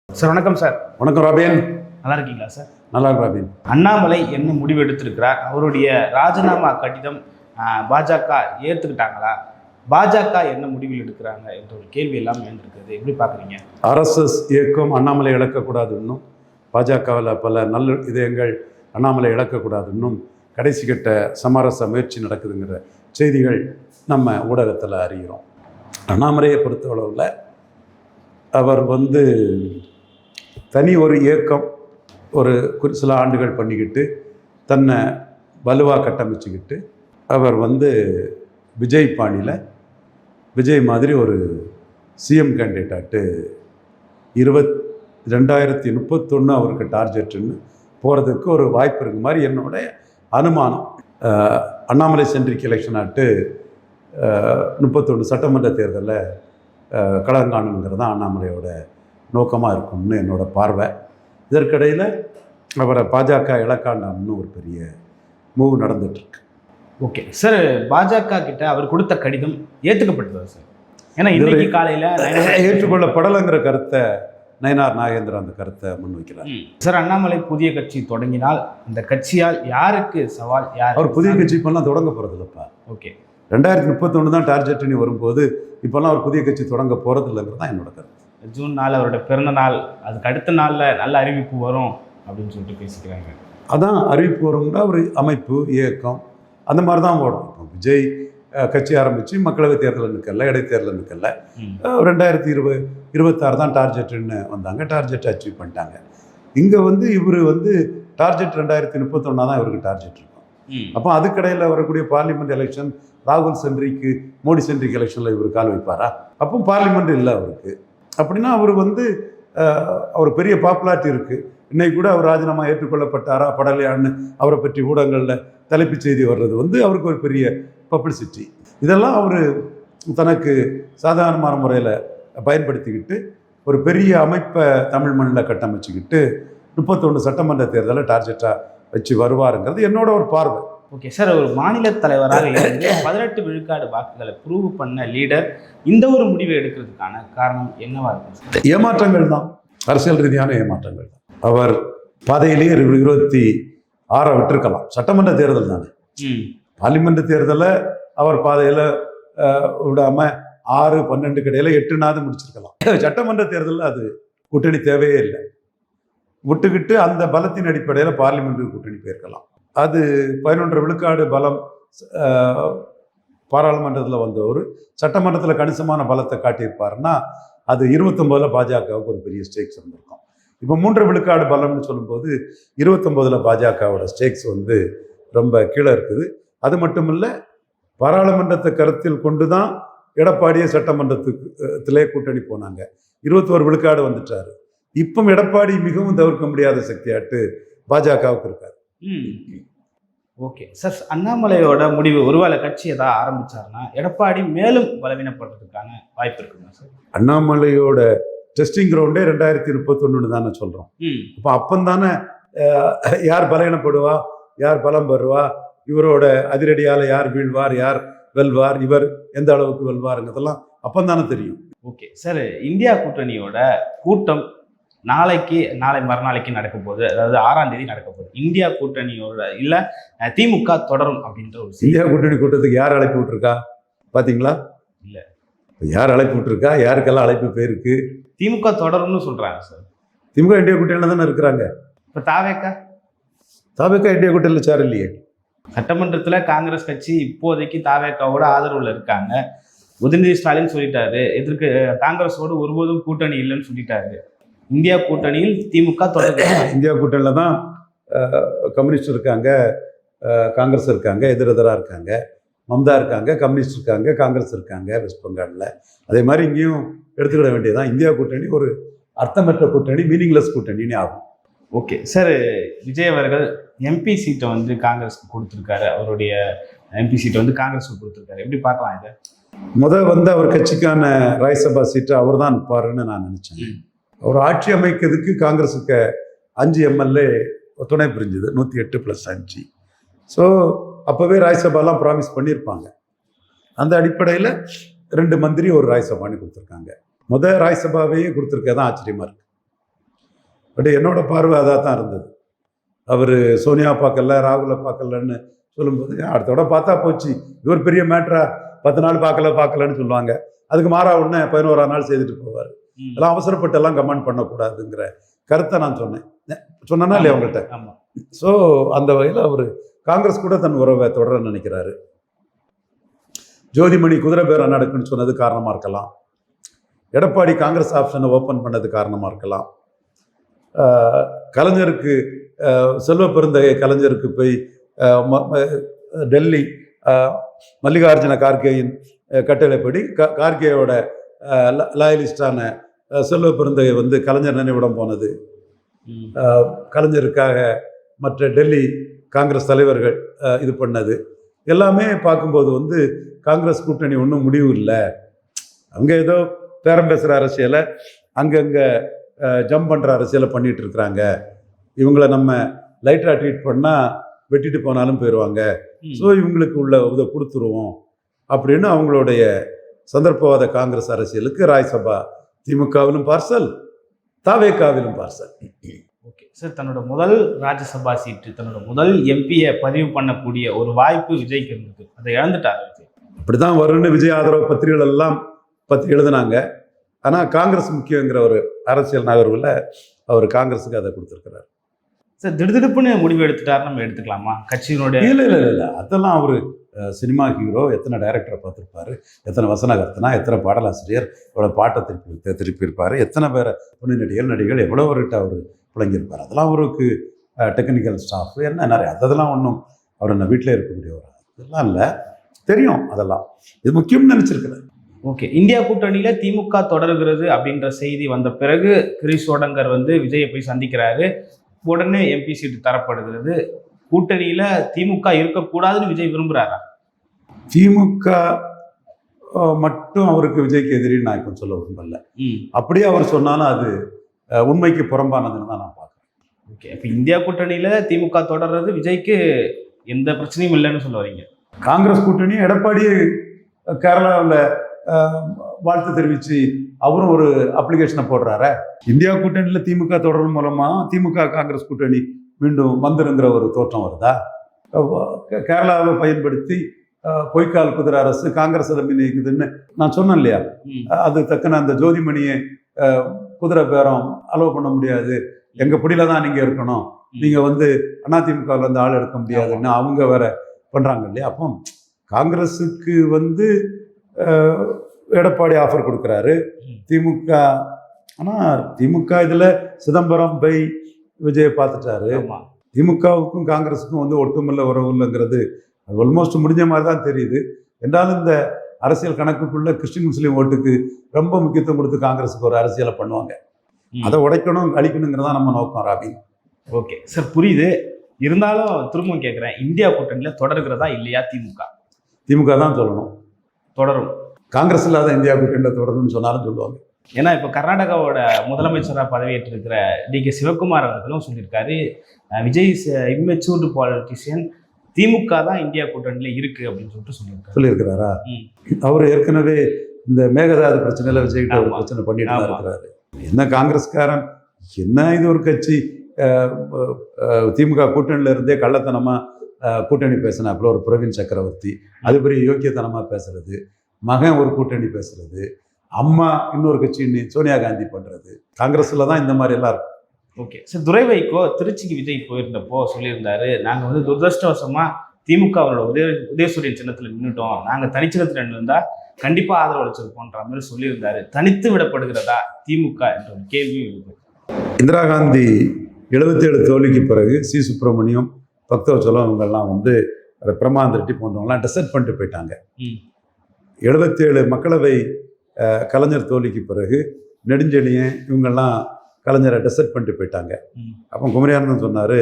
Sir வணக்கம் sir. வணக்கம் robin. நல்லா இருக்கீங்களா சார்? நல்லா இருக்கு ராபின். அண்ணாமலை என்ன முடிவு எடுத்திருக்கிறார்? அவருடைய ராஜினாமா கடிதம் பாஜக ஏற்றுக்கிட்டாங்களா? பாஜக என்ன முடிவில் எடுக்கிறாங்க என்ற ஒரு கேள்வி எல்லாம் எழுந்திருக்கிறது. எப்படி பார்க்குறீங்க? ஆர்எஸ்எஸ் இயக்கம் அண்ணாமலை இழக்கக்கூடாது இன்னும், பாஜகவில் பல நல்ல இதயங்கள் அண்ணாமலை இழக்கக்கூடாதுன்னும் கடைசி கட்ட சமரச முயற்சி நடக்குதுங்கிற செய்திகள் நம்ம ஊடகத்தில் அறிகிறோம். அண்ணாமலையை பொறுத்தளவில் அவர் தனி ஒரு இயக்கம் ஒரு சில ஆண்டுகள் பண்ணிக்கிட்டு தன்னை வலுவாக கட்டமைச்சுக்கிட்டு அவர் விஜய் பாணியில் விஜய் மாதிரி ஒரு சிஎம் கேண்டிடேட்டாட்டு 2031 அவருக்கு டார்கெட்டுன்னு போகிறதுக்கு ஒரு வாய்ப்பு இருக்கு மாதிரி என்னுடைய அனுமானம். அண்ணாமலை சென்ட்ரிக் எலெக்ஷன் ஆட்டு 31 சட்டமன்ற தேர்தலில் களங்காணுங்கிறது தான் அண்ணாமலையோட நோக்கமாக இருக்கும்னு என்னோட பார்வை. இதற்கிடையில் அவரை பாஜக இலக்காண்டாம்னு ஒரு பெரிய மூவ் நடந்துட்டுருக்கு. ஓகே சார், பாஜக கிட்ட அவர் கொடுத்த கடிதம் ஏற்றுக்கப்பட்டதா சார்? ஏன்னா இன்னைக்கு காலையில் ஏற்றுக்கொள்ளப்படலைங்கிற கருத்தை நயனார் நாகேந்திரன் அந்த கருத்தை முன்வைக்கிறார். சார், அண்ணாமலை புதிய கட்சி தொடங்கினால் இந்த கட்சியால் யாருக்கு சவால்? யார்? அவர் புதிய கட்சி இப்போல்லாம் தொடங்க போகிறது இல்லைப்பா. ஓகே, 2031 தான் டார்கெட்டுன்னு வரும்போது இப்போல்லாம் அவர் புதிய கட்சி தொடங்க போகிறது இல்லைங்கிறது தான் என்னோட கருத்து. ஜூன் 4 அவரோட பிறந்த நாள், அதுக்கு அடுத்த நாளில் நல்ல அறிவிப்பு வரும் அப்படின்னு சொல்லிட்டு பேசிக்கிறாங்க. அதான் அறிவிப்பு வரும்னா ஒரு அமைப்பு இயக்கம் அந்த மாதிரி தான் ஓடும். இப்போ விஜய் கட்சி ஆரம்பித்து மக்களவை தேர்தலில் நிற்கல, இடைத்தேர்தலில் நிற்கல, 2026 தான் டார்கெட்டுன்னு வந்தாங்க, டார்கெட்டை அச்சீவ் பண்ணிட்டாங்க. இங்கே இவர் டார்கெட் 2031 தான் இவருக்கு டார்கெட் இருக்கும். அப்போ அதுக்கடையில் வரக்கூடிய பார்லிமெண்ட் எலெக்ஷன், ராகுல் சென்ட்ரிக்கு மோடி சென்ட்ரிக் எலெக்ஷனில் இவர் கால் வைப்பாரா? அப்போ பார்லிமெண்ட் இல்லை அவருக்கு. அப்படின்னா அவர் அவர் பெரிய பாப்புலாரிட்டி இருக்குது. இன்னைக்கு கூட அவர் ராஜினாமா ஏற்றுக்கொள்ளப்பட்டாரா படலையான்னு அவரை பற்றி ஊடகங்களில் தலைப்புச் செய்தி வர்றது அவருக்கு ஒரு பெரிய பப்ளிசிட்டி. இதெல்லாம் அவர் தனக்கு சாதாரணமான முறையில் பயன்படுத்திக்கிட்டு ஒரு பெரிய அமைப்பை தமிழ் மண்ணில் கட்டமைச்சிக்கிட்டு 31 சட்டமன்ற தேர்தலை டார்கெட்டாக வச்சு வருவாருங்கிறது என்னோட ஒரு பார்வை. ஓகே சார், ஒரு மாநில தலைவராக இருந்து 18 விழுக்காடு வாக்குகளை ப்ரூவ் பண்ண லீடர் இந்த ஒரு முடிவை எடுக்கிறதுக்கான காரணம் என்னவா இருக்கும்? ஏமாற்றங்கள் தான், அரசியல் ரீதியான ஏமாற்றங்கள் தான். அவர் பாதையிலேயே 26 விட்டுருக்கலாம். சட்டமன்ற தேர்தல் தானே, பார்லிமெண்ட் தேர்தலை அவர் பாதையில் விடாமல் 6, 12 இடையில 8 முடிச்சிருக்கலாம். சட்டமன்ற தேர்தலில் அது கூட்டணி தேவையே இல்லை, விட்டுக்கிட்டு அந்த பலத்தின் அடிப்படையில் பார்லிமெண்ட்டுக்கு கூட்டணி போயிருக்கலாம். அது 11 விழுக்காடு பலம் பாராளுமன்றத்தில் வந்தவர் சட்டமன்றத்தில் கணிசமான பலத்தை காட்டியிருப்பாருன்னா அது 29 பாஜகவுக்கு ஒரு பெரிய ஸ்டேக்ஸ் இருந்திருக்கும். இப்போ 3 விழுக்காடு பலம்னு சொல்லும்போது 29 பாஜகவோட ஸ்டேக்ஸ் ரொம்ப கீழே இருக்குது. அது மட்டும் இல்லை, பாராளுமன்றத்தை கருத்தில் கொண்டு தான் எடப்பாடியே சட்டமன்றத்திலே கூட்டணி போனாங்க. 21 விழுக்காடு வந்துட்டாரு. இப்போ எடப்பாடி மிகவும் தவிர்க்க முடியாத சக்தியாட்டு பாஜகவுக்கு இருக்காரு. ஓகே சார், அண்ணாமலையோட முடிவு ஒருவேளை கட்சி ஏதாவது ஆரம்பிச்சாருன்னா எடப்பாடி மேலும் பலவீனப்படுறதுக்கான வாய்ப்பு இருக்குங்க சார்? அண்ணாமலையோட டெஸ்டிங் கிரவுண்டே 2031 தானே சொல்றோம். இப்போ அப்பந்தானே யார் பலவீனப்படுவா, யார் பலம் பெறுவா, இவரோட அதிரடியால யார் வீழ்வார், யார் வெல்வார், இவர் எந்த அளவுக்கு வெல்வாருங்கிறதெல்லாம் அப்பந்தானே தெரியும். ஓகே சார், இந்தியா கூட்டணியோட கூட்டம் நாளை மறுநாளைக்கு நடக்க போகுது. அதாவது 6ஆம் தேதி நடக்க போகுது. இந்தியா கூட்டணியோட இல்லை திமுக தொடரும் அப்படின்ற ஒரு இந்தியா கூட்டணி கூட்டத்துக்கு யார் அழைப்பு விட்டுருக்கா பார்த்தீங்களா? இல்லை, யார் அழைப்பு விட்டுருக்கா? யாருக்கெல்லாம் அழைப்பு போயிருக்கு? திமுக தொடரும்னு சொல்றாங்க சார். திமுக இந்தியா கூட்டணியில் தானே இருக்கிறாங்க. இப்போ தாவேக்கா இந்தியா கூட்டணியில் சேர இல்லையே. சட்டமன்றத்தில் காங்கிரஸ் கட்சி இப்போதைக்கு தாவேக்காவோட ஆதரவுல இருக்காங்க. உதயநிதி ஸ்டாலின் சொல்லிட்டாரு, எதற்கு காங்கிரஸோடு ஒருபோதும் கூட்டணி இல்லைன்னு சொல்லிட்டாரு. இந்தியா கூட்டணியில் திமுக தொடர்ந்து. இந்தியா கூட்டணியில் தான் கம்யூனிஸ்ட் இருக்காங்க, காங்கிரஸ் இருக்காங்க, எதிரெதிராக இருக்காங்க, மம்தா இருக்காங்க, கம்யூனிஸ்ட் இருக்காங்க, காங்கிரஸ் இருக்காங்க வெஸ்ட் பெங்காலில். அதே மாதிரி இங்கேயும் எடுத்துக்கிட வேண்டியதுதான். இந்தியா கூட்டணி ஒரு அர்த்தமற்ற கூட்டணி, மீனிங்லெஸ் கூட்டணின்னு ஆகும். ஓகே சார், விஜய் அவர்கள் எம்பி சீட்டை காங்கிரஸுக்கு கொடுத்துருக்காரு. அவருடைய எம்பி சீட்டை காங்கிரஸுக்கு கொடுத்துருக்காரு. எப்படி பார்க்கலாம் இதை? அவர் கட்சிக்கான ராஜ்யசபா சீட்டை அவர் தான் நிற்பாருன்னு நான் நினச்சேன். அவர் ஆட்சி அமைக்கிறதுக்கு காங்கிரஸுக்கு 5 எம்எல்ஏ துணை புரிஞ்சுது, 108 + 5. ஸோ அப்போவே ராஜ்யசபாலாம் ப்ராமிஸ் பண்ணியிருப்பாங்க. அந்த அடிப்படையில் 2 மந்திரி ஒரு ராஜ்யசபான்னு கொடுத்துருக்காங்க. ராஜ்யசபாவையே கொடுத்துருக்கதான் ஆச்சரியமாக இருக்குது. பட் என்னோட பார்வை அதாக தான் இருந்தது. அவர் சோனியா பார்க்கல, ராகுலை பார்க்கலன்னு சொல்லும்போது அடுத்தோட பார்த்தா போச்சு, இவர் பெரிய மேட்ரா 10 நாள் பார்க்கலன்னு சொல்லுவாங்க. அதுக்கு மாறா உடனே 11ஆம் நாள் செய்துட்டு போவார். அதெல்லாம் அவசரப்பட்டு எல்லாம் கமெண்ட் பண்ணக்கூடாதுங்கிற கருத்தை நான் சொன்னேன்னா இல்லையா அவங்கள்ட்ட. ஸோ அந்த வகையில் அவர் காங்கிரஸ் கூட தன் உறவை தொடர நினைக்கிறாரு. ஜோதிமணி குதிரை பேரம் நடக்குன்னு சொன்னது காரணமாக இருக்கலாம். எடப்பாடி காங்கிரஸ் ஆப்ஷனை ஓப்பன் பண்ணது காரணமாக இருக்கலாம். கலைஞருக்கு செல்வ பெருந்தகை கலைஞருக்கு போய் டெல்லி மல்லிகார்ஜுன கார்கேயின் கட்டளைப்படி கார்கேயோட லாயலிஸ்டான செல்வ பெருந்தகை வந்து கலைஞர் நினைவிடம் போனது, கலைஞருக்காக மற்ற டெல்லி காங்கிரஸ் தலைவர்கள் இது பண்ணது எல்லாமே பார்க்கும்போது வந்து காங்கிரஸ் கூட்டணி ஒன்றும் முடிவு இல்லை. அவங்க ஏதோ பேரம் பேசுகிற அரசியலை அங்கங்கே ஜம்ப் பண்ணுற அரசியலை பண்ணிகிட்டு இருக்கிறாங்க. இவங்களை நம்ம லைட்டாக ட்ரீட் பண்ணால் வெட்டிட்டு போனாலும் போயிடுவாங்க. ஸோ இவங்களுக்கு உள்ள இதை கொடுத்துருவோம் அப்படின்னு அவங்களுடைய சந்தர்ப்பவாத காங்கிரஸ் அரசியலுக்கு ராஜ்யசபா திமுகவிலும் பார்சல், தாவேகாவிலும் பார்சல். ஓகே சார், தன்னோட முதல் ராஜ்யசபா சீட்டு, தன்னோட முதல் எம்பியை பதிவு பண்ணக்கூடிய ஒரு வாய்ப்பு விஜய்க்கு இருந்தது, அதை இழந்துட்டார் விஜய். அப்படி தான் வரும்னு விஜய் ஆதரவு பத்திரிகைகள் எல்லாம் எழுதுனாங்க. ஆனால் காங்கிரஸ் முக்கியங்கிற ஒரு அரசியல் நகர்வில் அவர் காங்கிரஸுக்கு அதை கொடுத்துருக்கிறார். சார் திடுதிடுப்புன்னு முடிவு எடுத்துட்டாரு நம்ம எடுத்துக்கலாமா கட்சியினுடைய? இல்லை அதெல்லாம் அவர் சினிமா ஹீரோ, எத்தனை டைரக்டரை பார்த்துருப்பாரு, எத்தனை வசனகர்த்தனா, எத்தனை பாடலாசிரியர் இவ்வளோ பாட்டை திருப்பியிருப்பார், எத்தனை பேரை துணை நடிகள் எவ்வளோவர்கிட்ட அவர் புழங்கியிருப்பார். அதெல்லாம் அவருக்கு டெக்னிக்கல் ஸ்டாஃப் என்ன நிறைய அதெல்லாம் ஒன்றும் அவர் என்ன வீட்டிலே இருக்கக்கூடியவர் அதெல்லாம் இல்லை, தெரியும் அதெல்லாம். இது முக்கியம்னு நினச்சிருக்கிறார். ஓகே, இந்தியா கூட்டணியில திமுக தொடர்கிறது அப்படின்ற செய்தி வந்த பிறகு கிரீஷ் சோடங்கர் வந்து விஜயை போய் சந்திக்கிறாரு. உடனே எம்பி சீட்டு தரப்படுகிறது. கூட்டணியில திமுக இருக்கக்கூடாதுன்னு விஜய் விரும்புறாரா? திமுக மட்டும் அவருக்கு விஜய்க்கு எதிரின்னு நான் இப்போ சொல்ல விரும்பல. அப்படியே அவர் சொன்னாலும் அது உண்மைக்கு புறம்பானதுன்னு தான் நான் பார்க்குறேன். ஓகே, இப்போ இந்தியா கூட்டணியில திமுக தொடர்றது விஜய்க்கு எந்த பிரச்சனையும் இல்லைன்னு சொல்ல வரீங்க? காங்கிரஸ் கூட்டணி எடப்பாடி கேரளாவில் வாழ்த்து தெரிவித்து அவரும் ஒரு அப்ளிகேஷனை போடுறாரு. இந்தியா கூட்டணியில் திமுக தொடர்பு மூலமாக திமுக காங்கிரஸ் கூட்டணி மீண்டும் வந்துருங்கிற ஒரு தோற்றம் வருதா? கேரளாவை பயன்படுத்தி பொய்க்கால் குதிரை அரசு காங்கிரஸ் அதை நீக்குதுன்னு நான் சொன்னேன் இல்லையா? அது தக்கன அந்த ஜோதிமணியை குதிரை பேரம் அலோவ் பண்ண முடியாது, எங்கள் பிடியில தான் நீங்கள் இருக்கணும், நீங்கள் வந்து அதிமுகவில் வந்து ஆள் எடுக்க முடியாதுன்னு அவங்க வேற பண்ணுறாங்க இல்லையா? அப்போ காங்கிரஸுக்கு வந்து எடப்பாடி ஆஃபர் கொடுக்குறாரு திமுக. ஆனால் திமுக இதில் சிதம்பரம் பை விஜயை பார்த்துட்டாரு. திமுகவுக்கும் காங்கிரஸுக்கும் வந்து ஒட்டுமில்ல உறவு இல்லைங்கிறது ஆல்மோஸ்ட் முடிஞ்ச மாதிரி தான் தெரியுது. என்றாலும் இந்த அரசியல் கணக்குக்குள்ள கிறிஸ்டின் முஸ்லீம் ஓட்டுக்கு ரொம்ப முக்கியத்துவம் கொடுத்து காங்கிரஸுக்கு ஒரு அரசியலை பண்ணுவாங்க. அதை உடைக்கணும் அழிக்கணுங்கிறதா நம்ம நோக்கம். ராபி ஓகே சார், புரியுது. இருந்தாலும் திரும்ப கேட்குறேன், இந்தியா கூட்டணியில் தொடர்கிறதா இல்லையா திமுக? திமுக தான் சொல்லணும் தொடரும். காங்கிரஸ் இல்லாத இந்தியா கூட்டணியில் தொடரும்னு சொன்னாலும் சொல்லுவாங்க. ஏன்னா இப்போ கர்நாடகாவோட முதலமைச்சராக பதவியேற்றிருக்கிற DK சிவகுமார் அவர்களும் சொல்லியிருக்காரு, விஜய் இம்மெச்சூர்டு பாலிட்டிஷியன், திமுக தான் இந்தியா கூட்டணியில் இருக்கு அப்படின்னு சொல்லியிருக்கிறாரா? அவர் ஏற்கனவே இந்த மேகதாது பிரச்சனையில விஜய்கிட்ட ஒரு பிரச்சனை பண்ணிட்டு தான் இருக்கிறாரு. என்ன காங்கிரஸ்காரன், என்ன இது ஒரு கட்சி திமுக கூட்டணியில இருந்தே கள்ளத்தனமாக கூட்டணி பேசினாப்புல ஒரு பிரவீன் சக்கரவர்த்தி, அது பெரிய யோக்கியத்தனமாக பேசுறது, மகன் ஒரு கூட்டணி பேசுறது, அம்மா இன்னொரு கட்சின்னு சோனியா காந்தி பண்ணுறது, காங்கிரஸில் தான் இந்த மாதிரி எல்லாம் இருக்கும். ஓகே சார், துரை வைகோ திருச்சிக்கு விஜய் போயிருந்தப்போ சொல்லியிருந்தாரு, நாங்கள் வந்து துரதிருஷ்டவசமாக திமுக அவரோட உதயசூரியன் சின்னத்தில் நின்றுட்டோம், நாங்கள் தனிச்சின்னத்தில் நின்றுருந்தா கண்டிப்பாக ஆதரவு அளிச்சிருப்போன்ற மாதிரி சொல்லியிருந்தாரு. தனித்து விடப்படுகிறதா திமுக என்ற ஒரு கேள்வி இருக்கு. இந்திரா காந்தி 77 தோல்விக்கு பிறகு சி சுப்பிரமணியம், பக்தவச்சலம் இவங்கெல்லாம் வந்து பிரமாந்த் ரெட்டி போன்றவங்களாம் டெசர்ட் பண்ணிட்டு போயிட்டாங்க. 77 மக்களவை கலைஞர் தோல்விக்கு பிறகு நெடுஞ்செழியன் இவங்கெல்லாம் கலைஞரை டெசர்ட் பண்ணிட்டு போயிட்டாங்க. அப்போ குமரியானந்தன் சொன்னார்,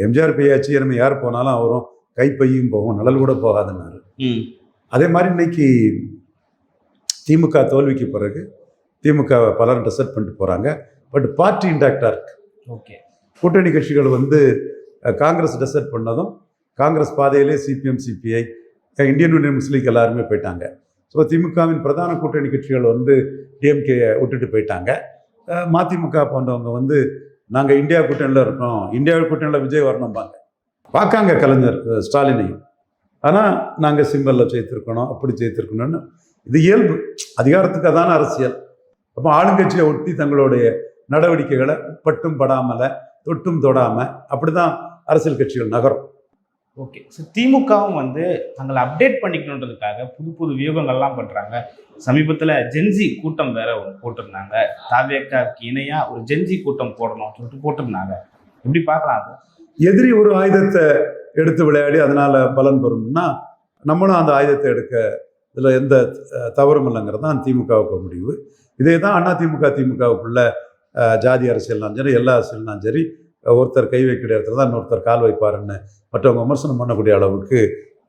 எம்ஜிஆர் பையாச்சி நம்ம யார் போனாலும் அவரும் கைப்பையும் போகும், நிழல் கூட போகாதுன்னாரு. அதே மாதிரி இன்னைக்கு திமுக தோல்விக்கு பிறகு திமுக பலரும் டெசர்ட் பண்ணிட்டு போகிறாங்க. பட் பார்ட்டி இன்டாக்டாக இருக்கு. ஓகே, கூட்டணி கட்சிகள் வந்து காங்கிரஸ் டெசர்ட் பண்ணதும் காங்கிரஸ் பாதையிலே சிபிஎம் சிபிஐ இந்தியன் யூனியன் முஸ்லீம் லீக் எல்லாருமே போயிட்டாங்க. ஸோ திமுகவின் பிரதான கூட்டணி கட்சிகள் வந்து டிஎம்கே விட்டுட்டு போயிட்டாங்க. மதிமுக போன்றவங்க வந்து நாங்கள் இந்தியா கூட்டணியில் இருக்கோம், இந்தியா கூட்டணியில் விஜய் வரணும்பாங்க. பார்க்காங்க கலைஞர் ஸ்டாலினையும். ஆனால் நாங்கள் சிம்பலில் ஜெயித்திருக்கணும், அப்படி ஜெயித்திருக்கணும்னு. இது இயல்பு, அதிகாரத்துக்கு அதான அரசியல். அப்போ ஆளுங்கட்சியை ஒட்டி தங்களுடைய நடவடிக்கைகளை பட்டும் படாமலை தொட்டும் தொடாமல் அப்படி தான் அரசியல் கட்சிகள் நகரும். ஓகே. ஸோ திமுகவும் வந்து தங்களை அப்டேட் பண்ணிக்கணுன்றதுக்காக புது புது வியூகங்கள்லாம் பண்ணுறாங்க. சமீபத்தில் ஜென்சி கூட்டம் வேற ஒன்று போட்டிருந்தாங்க. தாவேக்காவுக்கு இணையாக ஒரு ஜென்சி கூட்டம் போடணும்னு சொல்லிட்டு போட்டிருந்தாங்க. எப்படி பார்க்கலாம் அது? எதிரி ஒரு ஆயுதத்தை எடுத்து விளையாடி அதனால பலன் பெறும்னா நம்மளும் அந்த ஆயுதத்தை எடுக்க இதில் எந்த தவறும் இல்லைங்கிறது தான் திமுகவுக்கு முடிவு. இதே தான் திமுகவுக்குள்ள ஜாதி அரசியல்னாலும் சரி, எல்லா அரசியல்னாலும் சரி, ஒருத்தர் கை வைக்கிற இடத்துல தான் இன்னொருத்தர் கால் வைப்பாருன்னு மற்றவங்க விமர்சனம் பண்ணக்கூடிய அளவுக்கு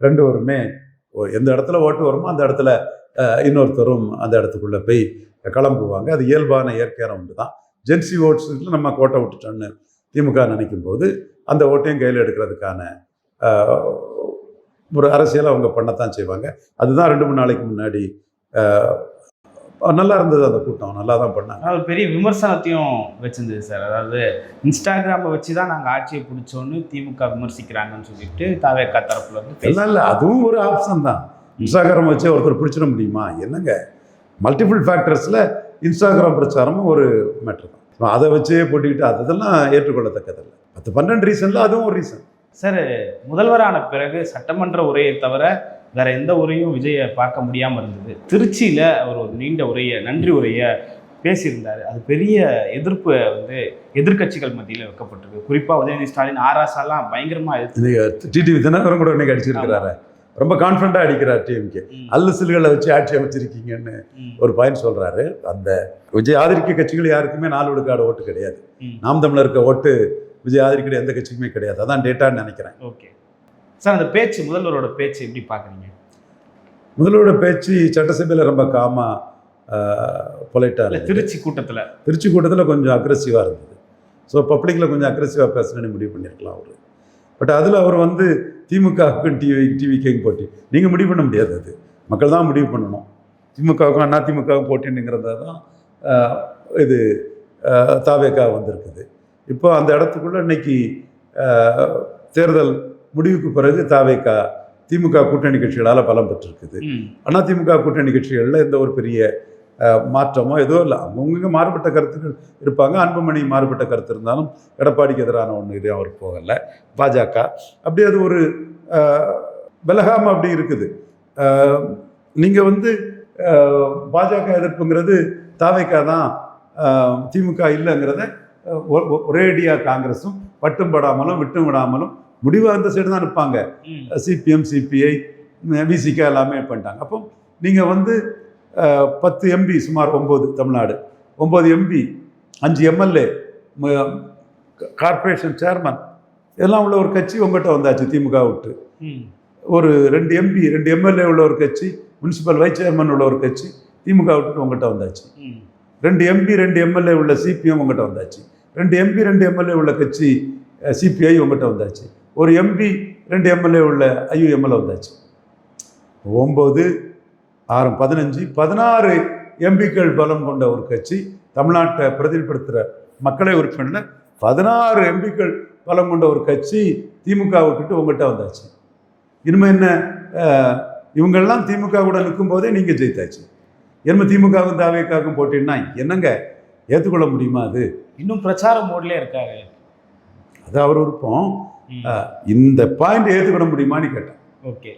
ரெண்டு பேருமே எந்த இடத்துல ஓட்டு வருமோ அந்த இடத்துல இன்னொருத்தரும் அந்த இடத்துக்குள்ளே போய் கிளம்புவாங்க. அது இயல்பான இயற்கையான ஒன்று தான். ஜென்சி ஓட்ஸுக்கு நம்ம கோட்டை விட்டுட்டோன்னு திமுக நினைக்கும் போது அந்த ஓட்டையும் கையில் எடுக்கிறதுக்கான ஒரு அரசியலை அவங்க பண்ணத்தான் செய்வாங்க. அதுதான் 2-3 நாளைக்கு முன்னாடி நல்லா இருந்தது. அந்த கூட்டம் நல்லா தான் பண்ணாங்க. ஒரு பெரிய விமர்சனத்தையும் வச்சிருந்தது சார். அதாவது இன்ஸ்டாகிராமை வச்சு தான் நாங்கள் ஆட்சியை பிடிச்சோன்னு திமுக விமர்சிக்கிறாங்கன்னு சொல்லிட்டு தாவேக்கா தரப்புல இருந்து இல்லை, அதுவும் ஒரு ஆப்ஷன் தான். இன்ஸ்டாகிராம் வச்சு ஒருத்தர் பிடிச்சிட முடியுமா? என்னங்க, மல்டிபிள் ஃபேக்டர்ஸில் இன்ஸ்டாகிராம் பிரச்சாரமும் ஒரு மேட்ரு தான். அதை வச்சே போட்டுக்கிட்டு அதெல்லாம் ஏற்றுக்கொள்ளத்தக்கதில்லை. 10-12 ரீசனில் அதுவும் ஒரு ரீசன். சார், முதல்வரான பிறகு சட்டமன்ற உரையை தவிர வேற எந்த உரையும் விஜயை பார்க்க முடியாமல் இருந்தது. திருச்சியில் அவர் ஒரு நீண்ட உரையை, நன்றி உரையை பேசியிருந்தார். அது பெரிய எதிர்ப்பு வந்து எதிர்கட்சிகள் மத்தியில் வைக்கப்பட்டிருக்கு. குறிப்பாக உதயநிதி ஸ்டாலின், ஆராசாலாம் பயங்கரமாக எதிர்த்து டிடிவி தினகரன் கூட இன்னைக்கு அடிச்சிருக்கிறாரு. ரொம்ப கான்ஃபிடண்டாக அடிக்கிறார். டிஎம்கே அல்லு சில்களை வச்சு ஆட்சி அமைச்சிருக்கீங்கன்னு ஒரு பாயிண்ட் சொல்கிறாரு. அந்த விஜய் ஆதரிக்க கட்சிகள் யாருக்குமே 4 விழுக்காடு ஓட்டு கிடையாது. நாம் தமிழருக்கு ஓட்டு விஜய் ஆதரிக்கிற எந்த கட்சிக்குமே கிடையாது. அதான் டேட்டான்னு நினைக்கிறேன். ஓகே சார், அந்த பேச்சு, முதல்வரோட பேச்சு எப்படி பார்க்குறீங்க? முதல்வரோட பேச்சு சட்டசபையில் ரொம்ப பொலைட்டாக, திருச்சி கூட்டத்தில் கொஞ்சம் அக்ரெசிவாக இருந்தது. ஸோ பப்ளிக்கில் கொஞ்சம் அக்ரெசிவாக பேசணும்னு முடிவு பண்ணியிருக்கலாம் அவர். பட் அதில் அவர் வந்து திமுகவுக்கும் டிவிக்கும் போட்டி நீங்கள் முடிவு பண்ண முடியாது. அது மக்கள் தான் முடிவு பண்ணணும். திமுகவுக்கும் அதிமுகவுக்கும் போட்டிங்கிறத தான் இது தாவேக்கா வந்திருக்குது. இப்போ அந்த இடத்துக்குள்ளே இன்னைக்கு தேர்தல் முடிவுக்கு பிறகு தாவேக்கா திமுக கூட்டணி கட்சிகளால் பலம் பெற்றிருக்குது. அதிமுக கூட்டணி கட்சிகளில் எந்த ஒரு பெரிய மாற்றமோ எதுவும் இல்லை. அவங்கவுங்க மாறுபட்ட கருத்துக்கள் இருப்பாங்க. அன்புமணி மாறுபட்ட கருத்து இருந்தாலும் எடப்பாடிக்கு எதிரான ஒன்று இது அவர் போகலை. பாஜக அப்படி அது ஒரு விலகாமல் அப்படி இருக்குது. நீங்கள் வந்து பாஜக எதிர்ப்புங்கிறது தாவேக்கா தான், திமுக இல்லைங்கிறத ஒரேடியாக காங்கிரஸும் பட்டும் படாமலும் விட்டும் விடாமலும் முடிவாக அந்த சைடு தான் இருப்பாங்க. சிபிஎம், சிபிஐ, விசிகா எல்லாமே பண்ணிட்டாங்க. அப்போ நீங்கள் வந்து 10 எம்பி, சுமார் 9 Tamil Nadu, 9 MP, 5 MLA, corporation chairman இதெல்லாம் உள்ள ஒரு கட்சி உங்கள்கிட்ட வந்தாச்சு. திமுக விட்டு ஒரு 2 எம்பி 2 எம்எல்ஏ உள்ள ஒரு கட்சி, முனிசிபல் வைஸ் சேர்மன் உள்ள ஒரு கட்சி திமுக விட்டு உங்கள்கிட்ட வந்தாச்சு. 2 எம்பி 2 எம்எல்ஏ உள்ள சிபிஎம் உங்கள்கிட்ட வந்தாச்சு. 2 எம்பி 2 எம்எல்ஏ உள்ள கட்சி சிபிஐ உங்கள்கிட்ட வந்தாச்சு. ஒரு எம்பி 2 எம்எல்ஏ உள்ள ஐயுஎம்எல்ஏ வந்தாச்சு. 9, 6, 15, 16 எம்பிக்கள் பலம் கொண்ட ஒரு கட்சி, தமிழ்நாட்டை பிரதிநிதிப்படுத்துகிற மக்களை உறுப்பினர் 16 எம்பிக்கள் பலம் கொண்ட ஒரு கட்சி திமுக விட்டுட்டு உங்கள்கிட்ட வந்தாச்சு. இனிமேல் என்ன, இவங்கெல்லாம் திமுக கூட நிற்கும் போதே நீங்கள் ஜெயித்தாச்சு. என்ன திமுகவும் தாவேக்காவுக்கும் போட்டின்னா என்னங்க ஏற்றுக்கொள்ள முடியுமா? அது இன்னும் பிரச்சார மோட்லேயே இருக்காரு. அது அவர் விருப்பம். இந்த பாயிண்ட் ஏற்றுக்கிட முடியுமான்னு கேட்டேன். ஓகே,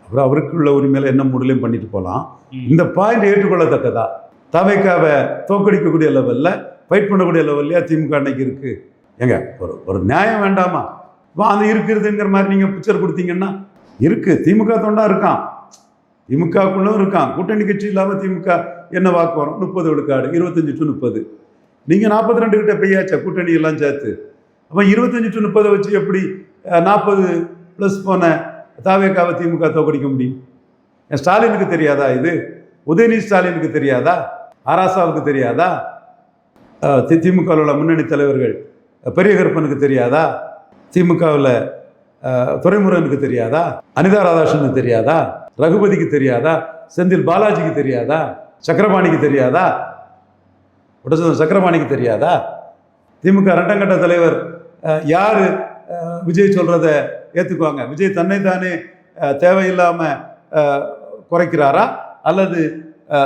அப்புறம் அவருக்குள்ள உரிமையில என்ன முடியலையும் பண்ணிட்டு போகலாம். இந்த பாயிண்ட் ஏற்றுக்கொள்ளத்தக்கதா? தாவேக்காவை தோக்கடிக்கக்கூடிய லெவலில், ஃபைட் பண்ணக்கூடிய லெவல்லையா திமுக அன்னைக்கு இருக்குது? ஏங்க ஒரு நியாயம் வேண்டாமா? அது இருக்குதுங்கிற மாதிரி நீங்கள் பிக்சர் கொடுத்தீங்கன்னா இருக்குது. திமுக தொண்டா இருக்கான், திமுகக்குள்ளும் இருக்கான். கூட்டணி கட்சி இல்லாமல் திமுக என்ன வாக்கு வரும்? 30 விழுக்காடு, 25 to 30. நீங்கள் 42 கிட்ட பெய்யாச்சா கூட்டணி எல்லாம் சேர்த்து? அப்போ 25 to 30 வச்சு எப்படி 40+ போன தாவேக்காவை திமுக தோக்கடிக்க முடியும்? ஸ்டாலினுக்கு தெரியாதா இது? உதயநிதி ஸ்டாலினுக்கு தெரியாதா? ஆராசாவுக்கு தெரியாதா? திமுகவில் உள்ள முன்னணி தலைவர்கள் பெரிய கருப்பனுக்கு தெரியாதா? திமுகவில் துரைமுருகனுக்கு தெரியாதா? அனிதா ராதாகிருஷ்ணனுக்கு தெரியாதா? ரகுபதிக்கு தெரியாதா? செந்தில் பாலாஜிக்கு தெரியாதா? சக்கரபாணிக்கு தெரியாதா? சக்கரபாணிக்கு தெரியாதா? திமுக இரண்டாம் கட்ட தலைவர் யாரு விஜய் சொல்றத ஏத்துக்குவாங்க? விஜய் தன்னைத்தானே தேவையில்லாம குறைக்கிறாரா, அல்லது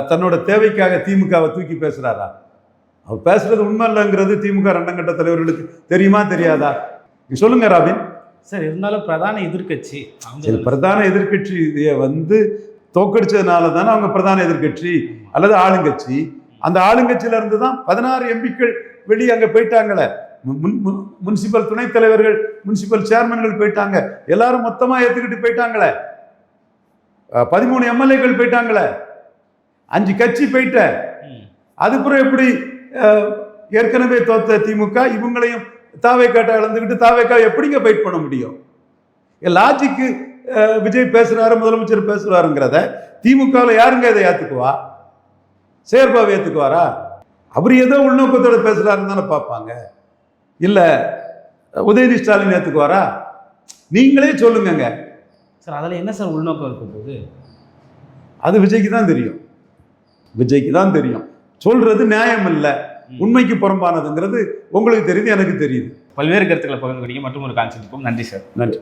தன்னோட தேவைக்காக திமுகவை தூக்கி பேசுறாரா? அவர் பேசுறது உண்மை இல்லைங்கிறது திமுக இரண்டாம் கட்ட தலைவர்களுக்கு தெரியுமா தெரியாதா? சொல்லுங்க ராபின். சார் இருந்தாலும் பிரதான எதிர்க்கட்சி சரி, பிரதான எதிர்க்கட்சியை வந்து தோக்கடிச்சதுனால தானே அவங்க பிரதான எதிர்க்கட்சி அல்லது ஆளுங்கட்சி. அந்த ஆளுங்கட்சியில இருந்து தான் 16 எம்பிக்கள் வெளியே அங்க போயிட்டாங்களே. முனிசிபல் துணைத் தலைவர்கள், முனிசிபல் சேர்மன்கள் போயிட்டாங்க. எல்லாரும் மொத்தமா ஏத்துக்கிட்டு போயிட்டாங்களே. 13 எம்எல்ஏக்கள் போயிட்டாங்களே. 5 கட்சி போயிட்ட. அதுக்கப்புறம் எப்படி ஏற்கனவே தோத்த திமுக இவங்களையும் தாவேக்காட்ட இழந்துக்கிட்டு தாவேக்கா எப்படிங்க ஃபைட் பண்ண முடியும்? லாஜிக்கு விஜய் பேசுறாரு, முதலமைச்சர் பேசுறாருங்கிறத திமுகவில் யாருங்க இதை ஏத்துக்குவா? சேர்பாவை ஏத்துக்குவாரா? அவர் ஏதோ உள்நோக்கத்தோட பேசுறாருன்னு தானே பார்ப்பாங்க. இல்ல உதயநிதி ஸ்டாலின் ஏத்துக்குவாரா? நீங்களே சொல்லுங்க சார். அதில் என்ன சார் உள்நோக்கம் இருக்க போகுது? அது விஜய்க்கு தான் தெரியும். விஜய்க்கு தான் தெரியும். சொல்றது நியாயம் இல்லை, உண்மைக்கு புறம்பானதுங்கிறது உங்களுக்கு தெரியுது, எனக்கு தெரியுது. பல்வேறு கருத்துக்களை பகிர்ந்து மற்றும் ஒரு கான்செப்ட். நன்றி சார். நன்றி.